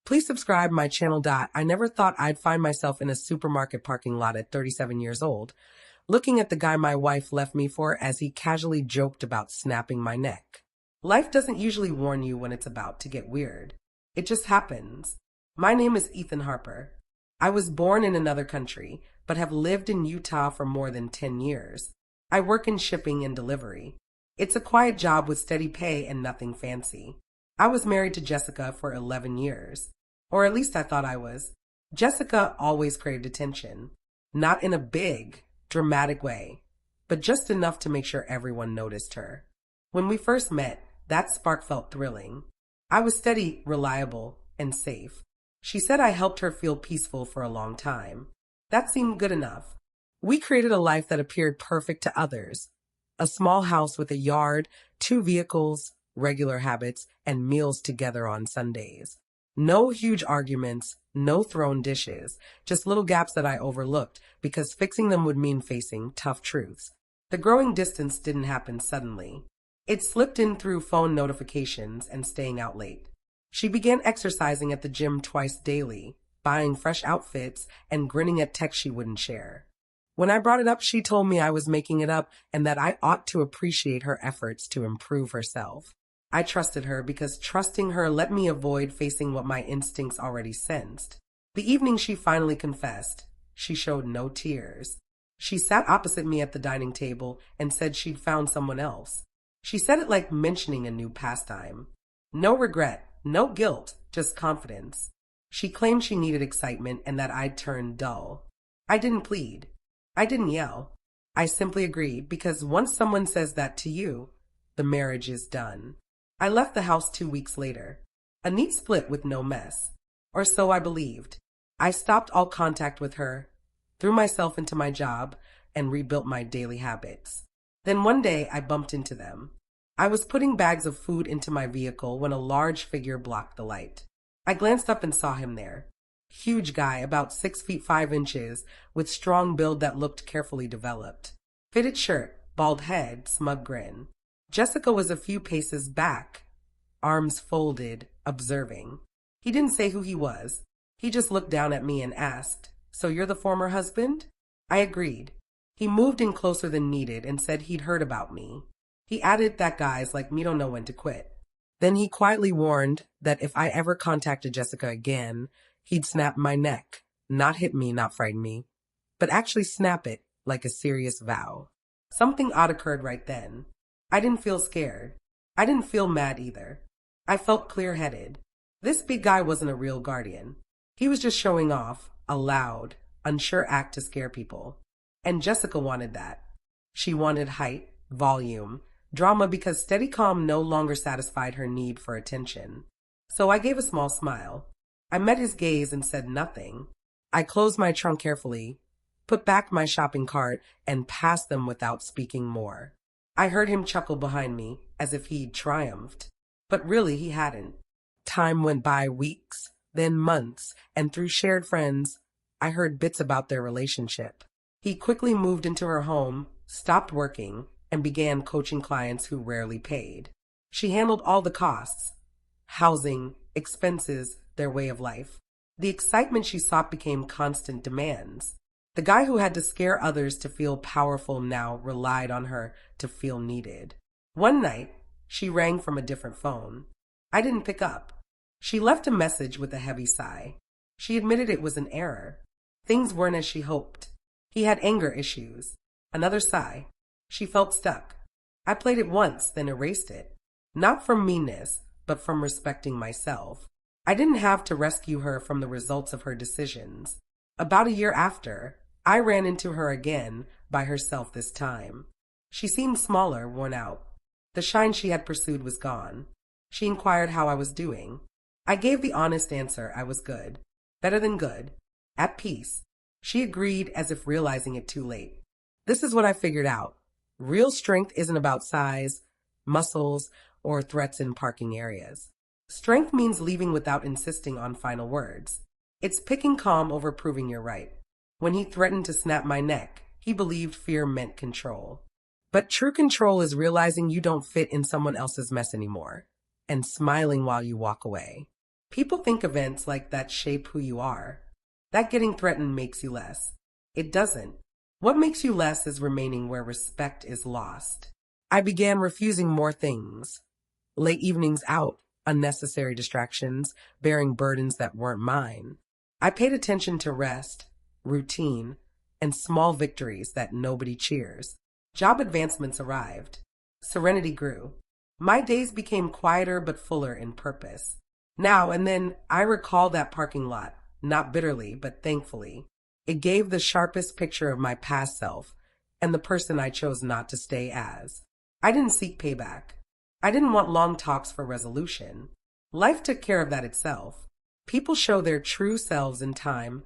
Please subscribe my channel. I never thought I'd find myself in a supermarket parking lot at 37 years old, looking at the guy my wife left me for as he casually joked about snapping my neck. Life doesn't usually warn you when it's about to get weird. It just happens. My name is Ethan Harper. I was born in another country, but have lived in Utah for more than 10 years. I work in shipping and delivery. It's a quiet job with steady pay and nothing fancy. I was married to Jessica for 11 years. Or at least I thought I was. Jessica always craved attention. Not in a big, dramatic way, but just enough to make sure everyone noticed her. When we first met, that spark felt thrilling. I was steady, reliable, and safe. She said I helped her feel peaceful for a long time. That seemed good enough. We created a life that appeared perfect to others. A small house with a yard, 2 vehicles, regular habits, and meals together on Sundays. No huge arguments, no thrown dishes, just little gaps that I overlooked because fixing them would mean facing tough truths. The growing distance didn't happen suddenly. It slipped in through phone notifications and staying out late. She began exercising at the gym twice daily, buying fresh outfits, and grinning at texts she wouldn't share. When I brought it up, she told me I was making it up and that I ought to appreciate her efforts to improve herself. I trusted her because trusting her let me avoid facing what my instincts already sensed. The evening she finally confessed, she showed no tears. She sat opposite me at the dining table and said she'd found someone else. She said it like mentioning a new pastime. No regret, no guilt, just confidence. She claimed she needed excitement and that I'd turned dull. I didn't plead. I didn't yell. I simply agreed because once someone says that to you, the marriage is done. I left the house 2 weeks later. A neat split with no mess. Or so I believed. I stopped all contact with her, threw myself into my job, and rebuilt my daily habits. Then one day I bumped into them. I was putting bags of food into my vehicle when a large figure blocked the light. I glanced up and saw him there. Huge guy, about 6 feet 5 inches, with strong build that looked carefully developed. Fitted shirt, bald head, smug grin. Jessica was a few paces back, arms folded, observing. He didn't say who he was. He just looked down at me and asked, "So you're the former husband?" I agreed. He moved in closer than needed and said he'd heard about me. He added that guys like me don't know when to quit. Then he quietly warned that if I ever contacted Jessica again, he'd snap my neck. Not hit me, not frighten me, but actually snap it like a serious vow. Something odd occurred right then. I didn't feel scared. I didn't feel mad either. I felt clear-headed. This big guy wasn't a real guardian. He was just showing off, a loud, unsure act to scare people. And Jessica wanted that. She wanted height, volume, drama because steady calm no longer satisfied her need for attention. So I gave a small smile. I met his gaze and said nothing. I closed my trunk carefully, put back my shopping cart, and passed them without speaking more. I heard him chuckle behind me, as if he'd triumphed. But really he hadn't. Time went by, weeks, then months, and through shared friends, I heard bits about their relationship. He quickly moved into her home, stopped working, and began coaching clients who rarely paid. She handled all the costs, housing, expenses, their way of life. The excitement she sought became constant demands. The guy who had to scare others to feel powerful now relied on her to feel needed. One night, she rang from a different phone. I didn't pick up. She left a message with a heavy sigh. She admitted it was an error. Things weren't as she hoped. He had anger issues. Another sigh. She felt stuck. I played it once, then erased it. Not from meanness, but from respecting myself. I didn't have to rescue her from the results of her decisions. About a year after, I ran into her again, by herself this time. She seemed smaller, worn out. The shine she had pursued was gone. She inquired how I was doing. I gave the honest answer I was good. Better than good. At peace. She agreed as if realizing it too late. This is what I figured out. Real strength isn't about size, muscles, or threats in parking areas. Strength means leaving without insisting on final words. It's picking calm over proving you're right. When he threatened to snap my neck, he believed fear meant control. But true control is realizing you don't fit in someone else's mess anymore, and smiling while you walk away. People think events like that shape who you are. That getting threatened makes you less. It doesn't. What makes you less is remaining where respect is lost. I began refusing more things. Late evenings out, unnecessary distractions, bearing burdens that weren't mine. I paid attention to rest, routine, and small victories that nobody cheers. Job advancements arrived. Serenity grew. My days became quieter but fuller in purpose. Now and then, I recall that parking lot, not bitterly, but thankfully. It gave the sharpest picture of my past self and the person I chose not to stay as. I didn't seek payback. I didn't want long talks for resolution. Life took care of that itself. People show their true selves in time,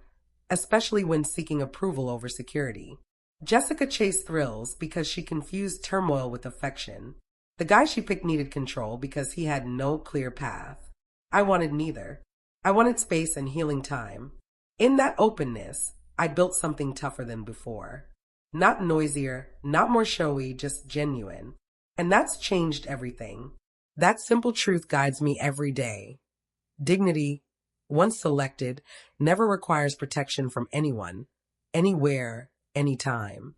especially when seeking approval over security. Jessica chased thrills because she confused turmoil with affection. The guy she picked needed control because he had no clear path. I wanted neither. I wanted space and healing time. In that openness, I built something tougher than before. Not noisier, not more showy, just genuine. And that's changed everything. That simple truth guides me every day. Dignity, once selected, never requires protection from anyone, anywhere, anytime.